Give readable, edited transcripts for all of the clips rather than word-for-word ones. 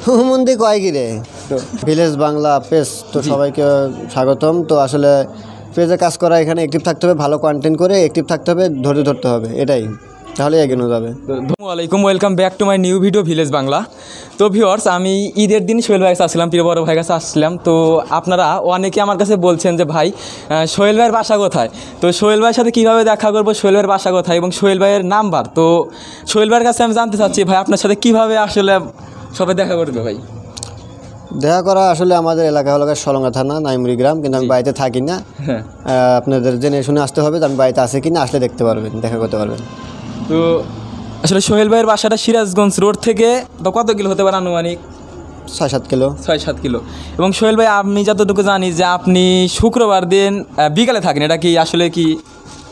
হুমন্দি কয় গিরে তো ভিলেজ বাংলা পেজ তো সবাইকে স্বাগতম। তো আসলে পেজে কাজ করা, এখানে অ্যাক্টিভ থাকতে হবে, ভালো কন্টেন্ট করে অ্যাক্টিভ থাকতে হবে, ধৈর্য ধরতে হবে, এটাই তাহলে এগিয়ে যাবে। আসসালামু আলাইকুম, welcome back to my new video village Bangla. তো ভিউয়ার্স, আমি ঈদের দিন সোহেল ভাই কাছে আসলাম, প্রিয় বড় ভাই কাছে আসলাম। তো আপনারা অনেকে আমার কাছে বলছেন যে ভাই সোহেল ভাইয়ের বাসা কোথায়, তো সোহেল ভাইয়ের সাথে কীভাবে দেখা করবো, সোহেল ভাইয়ের বাসা কোথায় এবং সোহেল ভাইয়ের নাম্বার। তো সোহেল ভাইয়ের কাছে আমি জানতে চাচ্ছি ভাই আপনার সাথে কীভাবে আসলে সবাই দেখা করবে ভাই? দেখা করা আসলে আমাদের এলাকা হলো সলঙ্গা থানা, নাইমুড়ি গ্রাম, কিন্তু আমি বাড়িতে থাকি না। আপনাদের জেনে শুনে আসতে হবে যে আমি বাড়িতে আছি কিনা, আসলে দেখতে পারবেন, দেখা করতে পারবেন। তো আসলে সোহেল ভাইয়ের বাসাটা সিরাজগঞ্জ রোড থেকে তো কত কিলো হতে পারে আনুমানিক? 6-7 কিলো। 6-7 কিলো। এবং সোহেল ভাই, আমি যতটুকু জানি যে আপনি শুক্রবার দিন বিকালে থাকেন, এটা কি আসলে কি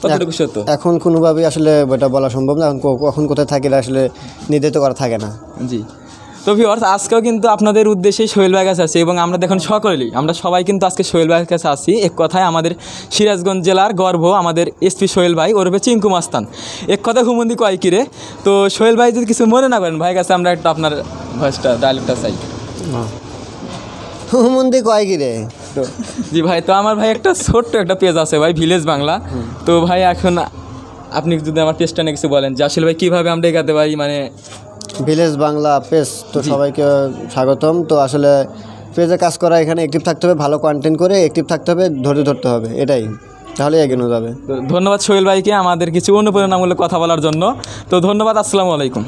কতটুকু সত্য? এখন কোনোভাবেই আসলে ওটা বলা সম্ভব না, এখন কখন কোথায় থাকি আসলে নির্ধারিত করা থাকে না। জি। তো ভিউয়ার্স, আজকেও কিন্তু আপনাদের উদ্দেশ্যে সোহেল ভাইয়ের কাছে আসি এবং আমরা দেখুন সকলেই, আমরা সবাই কিন্তু আজকে সোহেল ভাইয়ের কাছে আসি। এক কথায় আমাদের সিরাজগঞ্জ জেলার গর্ব আমাদের এসপি সোহেল ভাই, ওরফে চিঙ্কু মাস্তান। এক কথায় হুমন্দি কয় কিরে। তো সোহেল ভাই যদি কিছু মনে না করেন, ভাইয়ের কাছে আমরা একটু আপনার ভয়েসটা ডায়লগটা চাই। হুমন্দি কয় কিরে। তো জি ভাই, তো আমার ভাই একটা ছোট্ট একটা পেজ আছে ভাই, ভিলেজ বাংলা। তো ভাই এখন আপনি যদি আমার পেজটা নিয়ে কিছু বলেন যে আসলে ভাই কীভাবে আমরা এগাতে পারি, মানে ভিলেজ বাংলা পেজ তো সবাইকে স্বাগতম। তো আসলে পেজে কাজ করা, এখানে অ্যাক্টিভ থাকতে হবে, ভালো কন্টেন্ট করে অ্যাক্টিভ থাকতে হবে, ধৈর্য ধরতে হবে, এটাই তাহলে এগিয়ে যাবে। তো ধন্যবাদ সোহেল ভাইকে আমাদের কিছু অনুপ্রেরণামূলক কথা বলার জন্য। তো ধন্যবাদ, আসসালামু আলাইকুম।